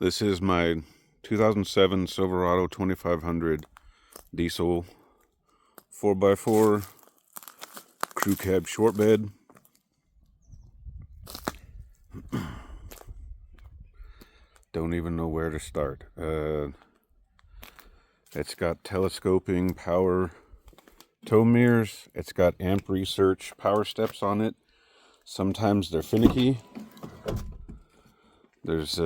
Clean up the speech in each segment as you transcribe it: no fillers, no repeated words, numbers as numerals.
This is my 2007 Silverado 2500 diesel 4x4 crew cab short bed. Don't even know where to start. It's got telescoping power tow mirrors. It's got amp research power steps on it. Sometimes they're finicky. There's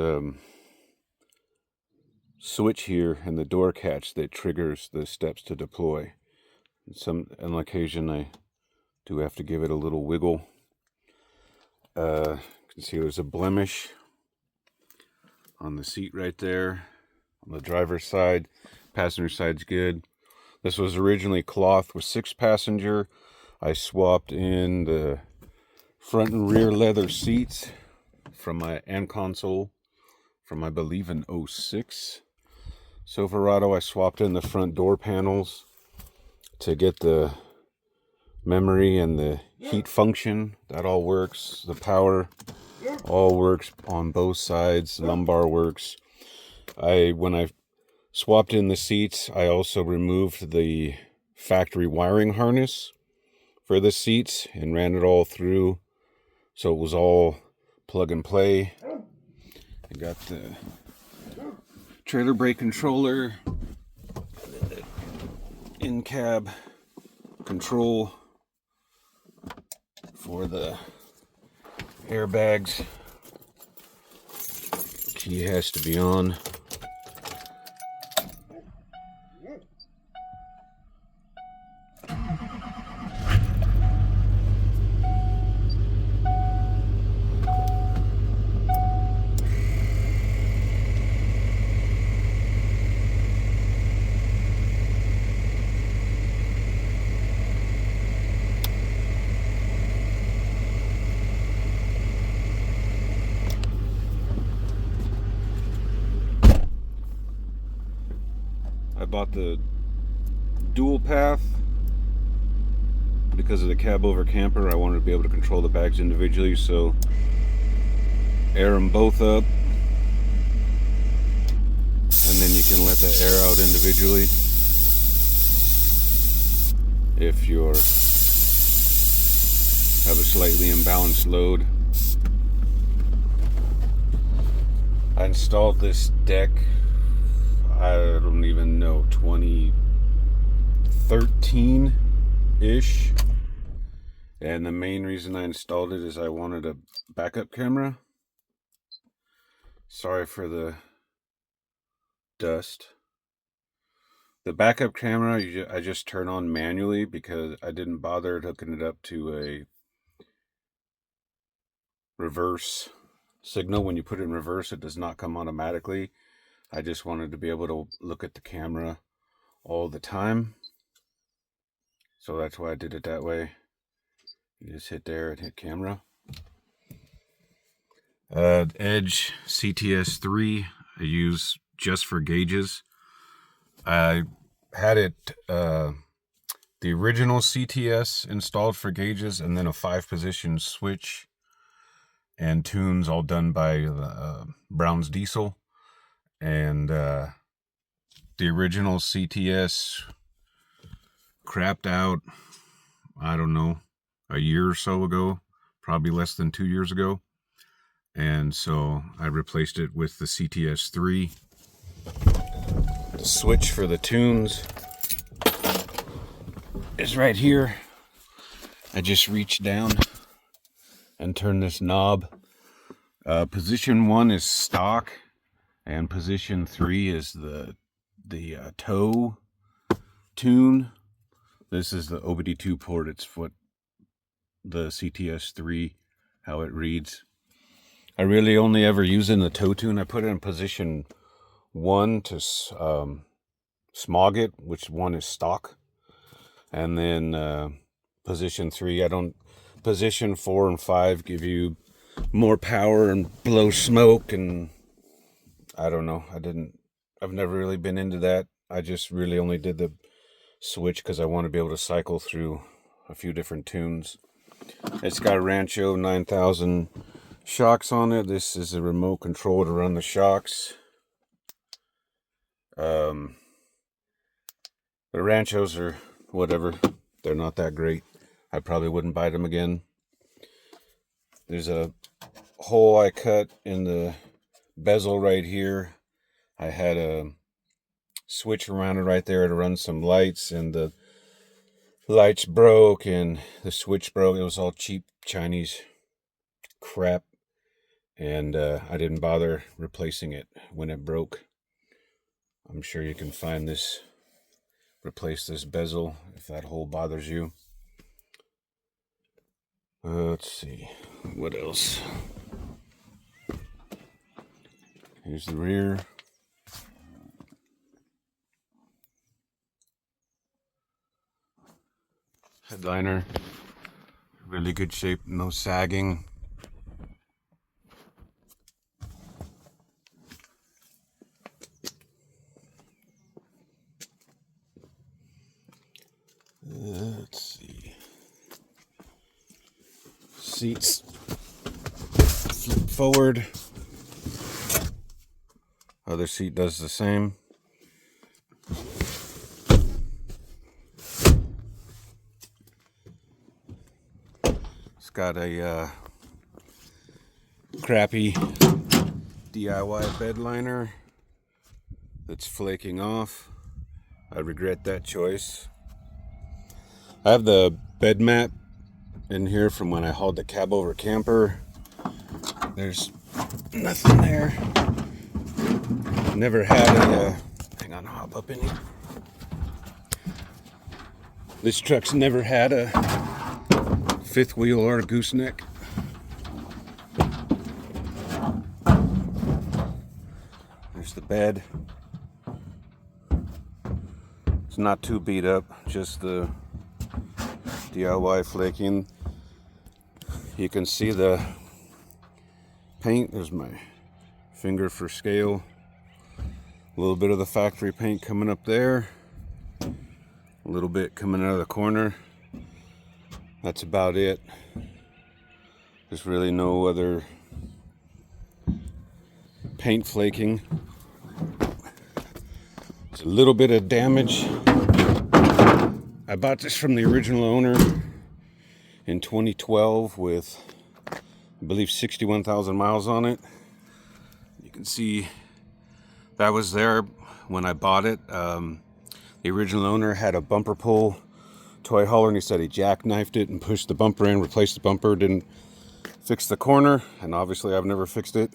switch here in the door catch that triggers the steps to deploy. On occasion I do have to give it a little wiggle. You can see there's a blemish on the seat right there. On the driver's side, passenger side's good. This was originally cloth with 6 passenger. I swapped in the front and rear leather seats from my and console from I believe an 06 Silverado. I swapped in the front door panels to get the memory and the heat function. That all works. The power all works on both sides. Lumbar works. When I swapped in the seats, I also removed the factory wiring harness for the seats and ran it all through, so it was all plug and play. I got the trailer brake controller, in-cab control for the airbags. Key has to be on. I bought the dual path because of the cab over camper. I wanted to be able to control the bags individually, so air them both up, and then you can let the air out individually if you have a slightly imbalanced load. I installed this deck, I don't even know, 2013-ish. And the main reason I installed it is I wanted a backup camera. Sorry for the dust. The backup camera I just turn on manually because I didn't bother hooking it up to a reverse signal. When you put it in reverse, it does not come automatically. I just wanted to be able to look at the camera all the time, so that's why I did it that way. You just hit there and hit camera. Edge CTS3 I use just for gauges. I had it the original CTS installed for gauges, and then a 5-position switch and tunes all done by Brown's Diesel. And the original CTS crapped out, I don't know, a year or so ago, probably less than 2 years ago. And so I replaced it with the CTS3. The switch for the tunes is right here. I just reach down and turn this knob. Position 1 is stock, and position 3 is the toe tune. This is the OBD2 port. It's what the CTS3, how it reads. I really only ever use it in the toe tune. I put it in position 1 to smog it, which 1 is stock. And then position 3, position 4 and 5 give you more power and blow smoke, and I don't know. I've never really been into that. I just really only did the switch because I want to be able to cycle through a few different tunes. It's got Rancho 9000 shocks on it. This is a remote control to run the shocks. The Ranchos are whatever. They're not that great. I probably wouldn't buy them again. There's a hole I cut in the bezel right here. I had a switch around it right there to run some lights, and the lights broke and the switch broke. It was all cheap Chinese crap, and I didn't bother replacing it when it broke. I'm sure you can find this, replace this bezel if that hole bothers you. Let's see, what else? Here's the rear. Headliner, really good shape, no sagging. Let's see. Seats flip forward. Other seat does the same. It's got a crappy DIY bed liner that's flaking off. I regret that choice. I have the bed mat in here from when I hauled the cab over camper. There's nothing there. Never had a hang on, hop up in here. This truck's never had a fifth wheel or a gooseneck. There's the bed. It's not too beat up, just the DIY flaking. You can see the paint. There's my finger for scale. A little bit of the factory paint coming up there. A little bit coming out of the corner. That's about it. There's really no other paint flaking. It's a little bit of damage. I bought this from the original owner in 2012 with, I believe, 61,000 miles on it. You can see that was there when I bought it. The original owner had a bumper pull toy hauler, and he said he jackknifed it and pushed the bumper in, replaced the bumper, didn't fix the corner, and obviously I've never fixed it.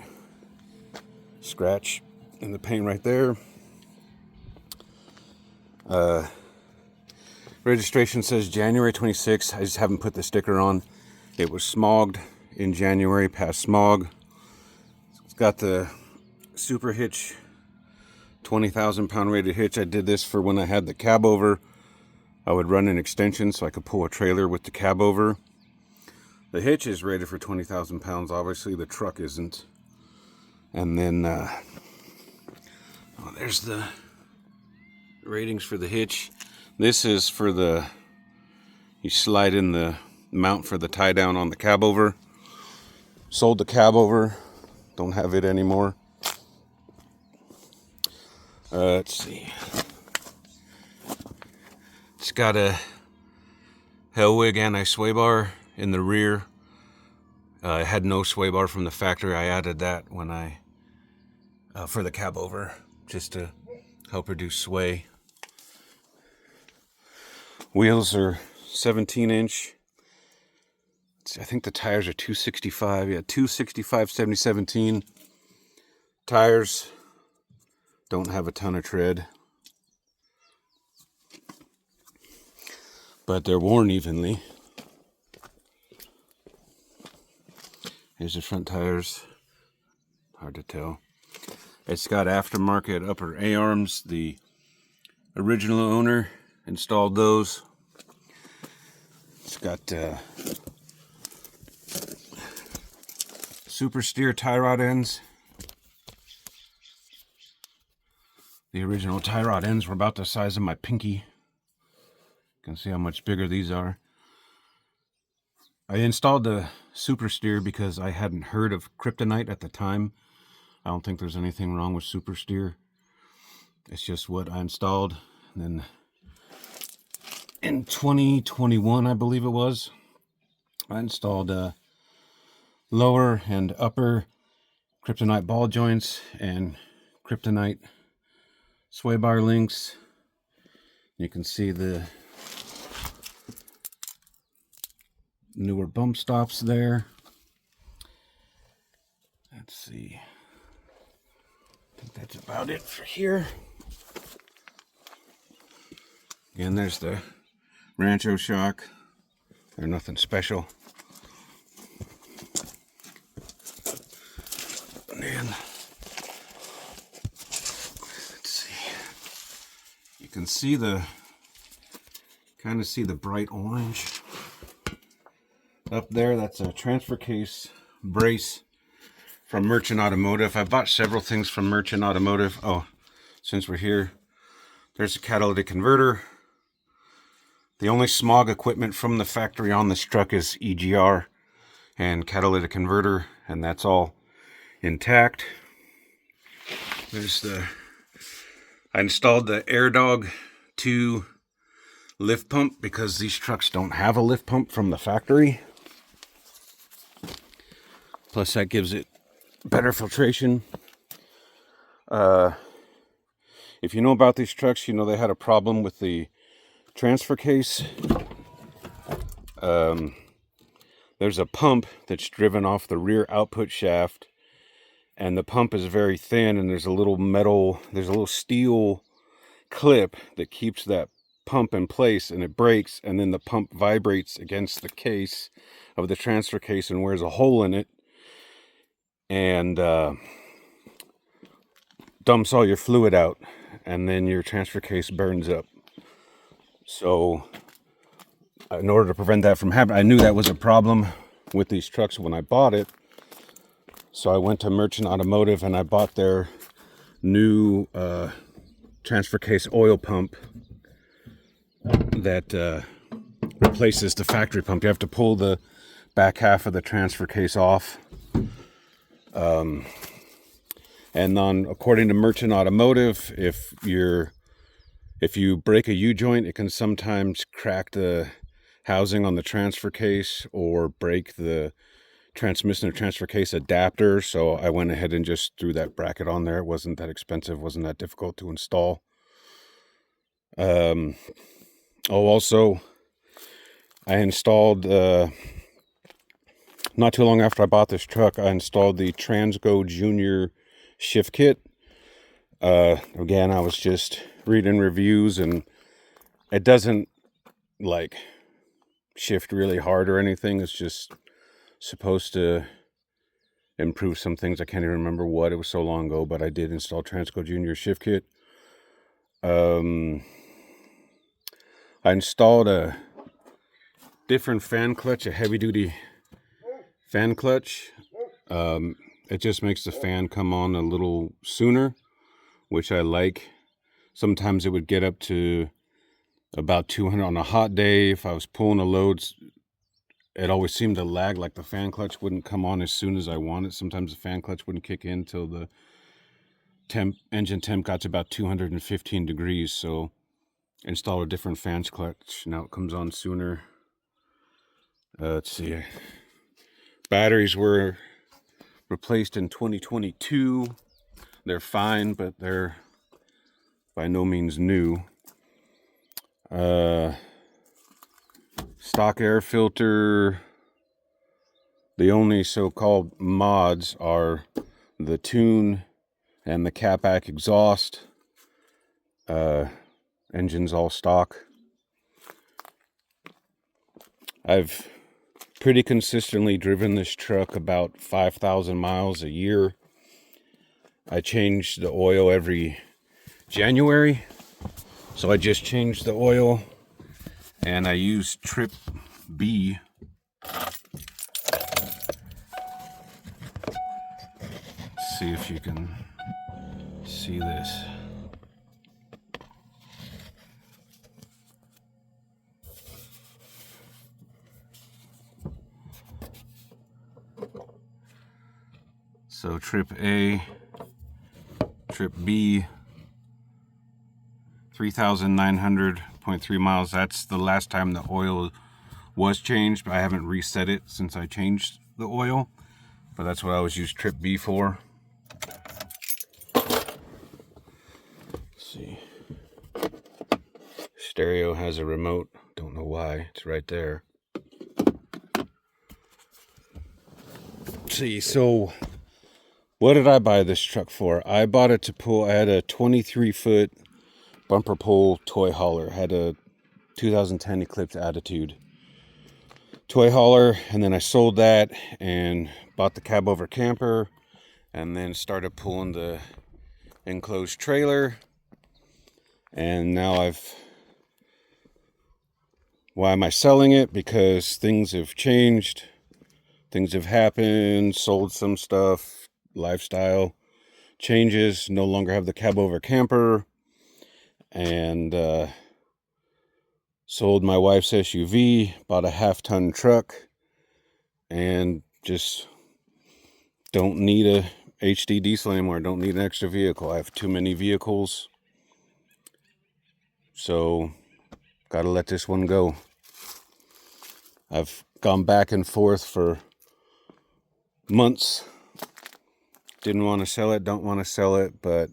Scratch in the paint right there. Registration says January 26th. I just haven't put the sticker on. It was smogged in January, past smog. It's got the super hitch, 20,000 pound rated hitch. I did this for when I had the cab over. I would run an extension so I could pull a trailer with the cab over. The hitch is rated for 20,000 pounds. Obviously the truck isn't. And then there's the ratings for the hitch. This is for the, you slide in the mount for the tie down on the cab over. Sold the cab over, don't have it anymore. Let's see. It's got a Hellwig anti-sway bar in the rear. It had no sway bar from the factory. I added that when I, for the cab over, just to help reduce sway. Wheels are 17-inch. I think the tires are 265. Yeah, 265 7017. Tires don't have a ton of tread, but they're worn evenly. Here's the front tires. Hard to tell. It's got aftermarket upper A-arms. The original owner installed those. It's got super steer tie rod ends. The original tie rod ends were about the size of my pinky. You can see how much bigger these are. I installed the super steer because I hadn't heard of kryptonite at the time. I don't think there's anything wrong with super steer. It's just what I installed. And then in 2021, I believe it was, I installed lower and upper kryptonite ball joints and kryptonite sway bar links. You can see the newer bump stops there. Let's see. I think that's about it for here. Again, there's the Rancho shock. They're nothing special. And let's see. You can see kind of see the bright orange up there. That's a transfer case brace from Merchant Automotive. I bought several things from Merchant Automotive. Oh, since we're here, there's a catalytic converter. The only smog equipment from the factory on this truck is EGR and catalytic converter, and that's all intact. I installed the AirDog 2 lift pump because these trucks don't have a lift pump from the factory. Plus that gives it better filtration. If you know about these trucks, you know they had a problem with the transfer case. There's a pump that's driven off the rear output shaft, and the pump is very thin, and there's a little steel clip that keeps that pump in place, and it breaks, and then the pump vibrates against the case of the transfer case and wears a hole in it, and dumps all your fluid out, and then your transfer case burns up. So in order to prevent that from happening, I knew that was a problem with these trucks when I bought it. So I went to Merchant Automotive and I bought their new transfer case oil pump that replaces the factory pump. You have to pull the back half of the transfer case off. And then, according to Merchant Automotive, if you break a U-joint, it can sometimes crack the housing on the transfer case or break the transmission or transfer case adapter. So I went ahead and just threw that bracket on there. It wasn't that expensive, wasn't that difficult to install. Also, I installed, not too long after I bought this truck, I installed the Transgo Junior shift kit. Again, I was just reading reviews, and it doesn't like shift really hard or anything. It's just supposed to improve some things. I can't even remember what. It was so long ago, but I did install Transco Junior shift kit. I installed a different fan clutch, a heavy duty fan clutch. It just makes the fan come on a little sooner, which I like. Sometimes it would get up to about 200 on a hot day. If I was pulling a load, it always seemed to lag, like the fan clutch wouldn't come on as soon as I wanted. Sometimes the fan clutch wouldn't kick in till the engine temp got to about 215 degrees. So install a different fan clutch. Now it comes on sooner. Let's see. Batteries were replaced in 2022. They're fine, but they're by no means new. Stock air filter. The only so-called mods are the tune and the catback exhaust. Engine's all stock. I've pretty consistently driven this truck about 5,000 miles a year. I change the oil every January. So I just changed the oil, and I use Trip B. Let's see if you can see this. So Trip A, Trip B, 3,900.3 miles. That's the last time the oil was changed, but I haven't reset it since I changed the oil. But that's what I always use Trip B for. Let's see. Stereo has a remote. Don't know why. It's right there. Let's see, so what did I buy this truck for? I bought it to pull. I had a 23-foot bumper pull toy hauler. I had a 2010 Eclipse Attitude toy hauler, and then I sold that and bought the cab over camper, and then started pulling the enclosed trailer. And now why am I selling it? Because things have changed, things have happened, sold some stuff, lifestyle changes, no longer have the cab over camper, and sold my wife's SUV, bought a half-ton truck, and just don't need a HD diesel anymore. Don't need an extra vehicle. I have too many vehicles, so gotta let this one go. I've gone back and forth for months. Didn't want to sell it, don't want to sell it, but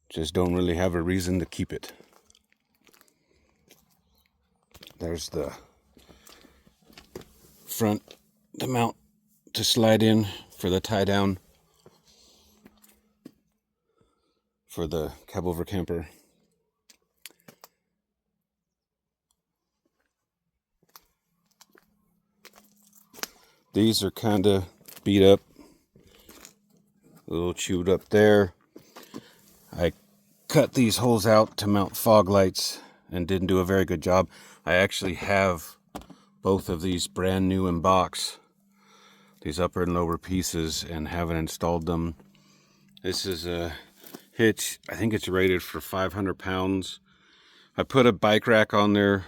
just don't really have a reason to keep it. There's the front, the mount to slide in for the tie down for the cab over camper. These are kind of beat up, a little chewed up there. I cut these holes out to mount fog lights and didn't do a very good job. I actually have both of these brand new in box, these upper and lower pieces, and haven't installed them. This is a hitch. I think it's rated for 500 pounds. I put a bike rack on there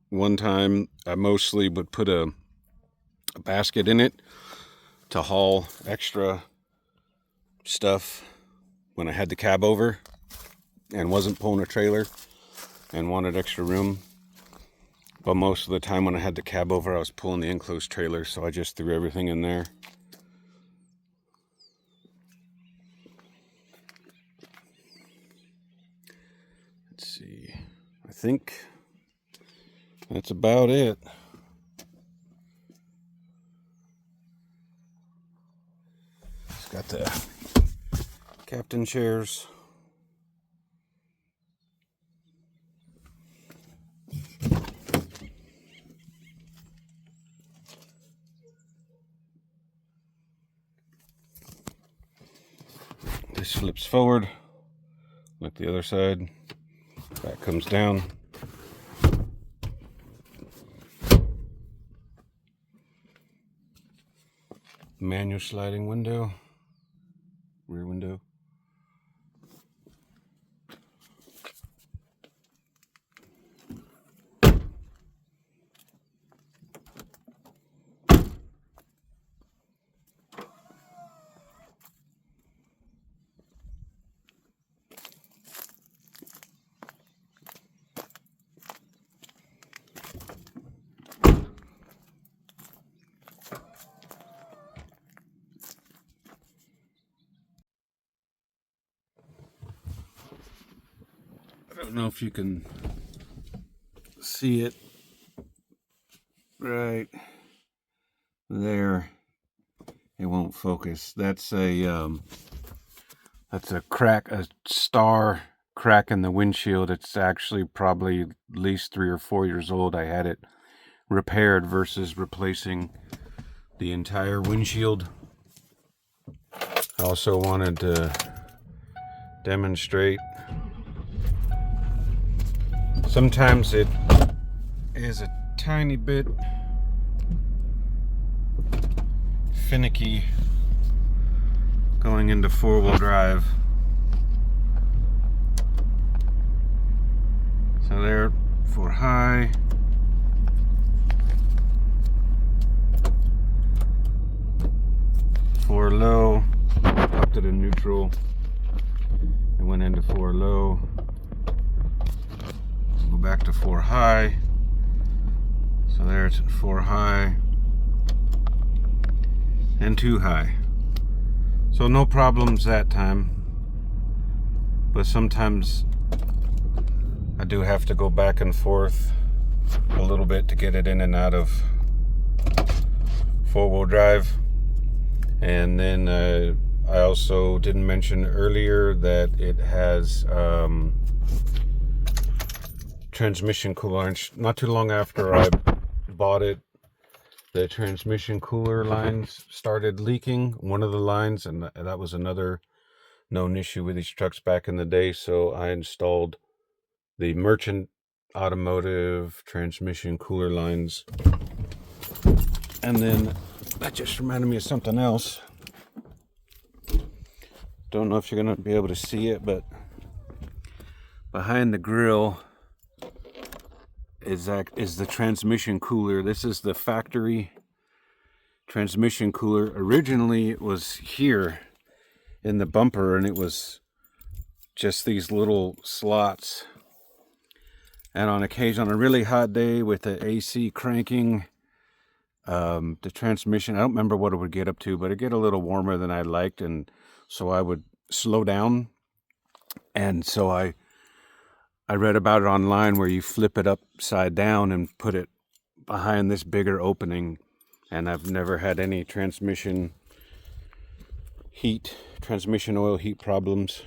one time. I mostly would put a basket in it to haul extra stuff when I had the cab over and wasn't pulling a trailer and wanted extra room. But most of the time when I had the cab over, I was pulling the enclosed trailer, so I just threw everything in there. Let's see, I think that's about it. It's got the captain chairs. This flips forward like the other side. Back comes down. Manual sliding window, rear window. I don't know if you can see it right there. It won't focus. That's a crack, a star crack in the windshield. It's actually probably at least 3 or 4 years old. I had it repaired versus replacing the entire windshield. I also wanted to demonstrate. Sometimes it is a tiny bit finicky going into 4-wheel drive. So there for high. For low, up to the neutral. It went into 4 low. go back to 4 high. So there it's at 4 high and 2 high. So no problems that time. But sometimes I do have to go back and forth a little bit to get it in and out of 4-wheel drive. And then I also didn't mention earlier that it has transmission cooler. Not too long after I bought it, the transmission cooler lines started leaking, one of the lines, and that was another known issue with these trucks back in the day. So I installed the Merchant Automotive transmission cooler lines. And then that just reminded me of something else. Don't know if you're going to be able to see it, but behind the grill is the transmission cooler. This is the factory transmission cooler. Originally it was here in the bumper, and it was just these little slots. And on occasion, on a really hot day with the AC cranking, the transmission, I don't remember what it would get up to, but it'd get a little warmer than I liked, and so I would slow down. And so I read about it online where you flip it upside down and put it behind this bigger opening. And I've never had any transmission oil heat problems.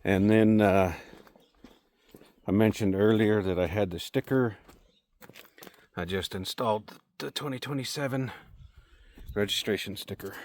And then I mentioned earlier that I had the sticker. I just installed the 2027 registration sticker.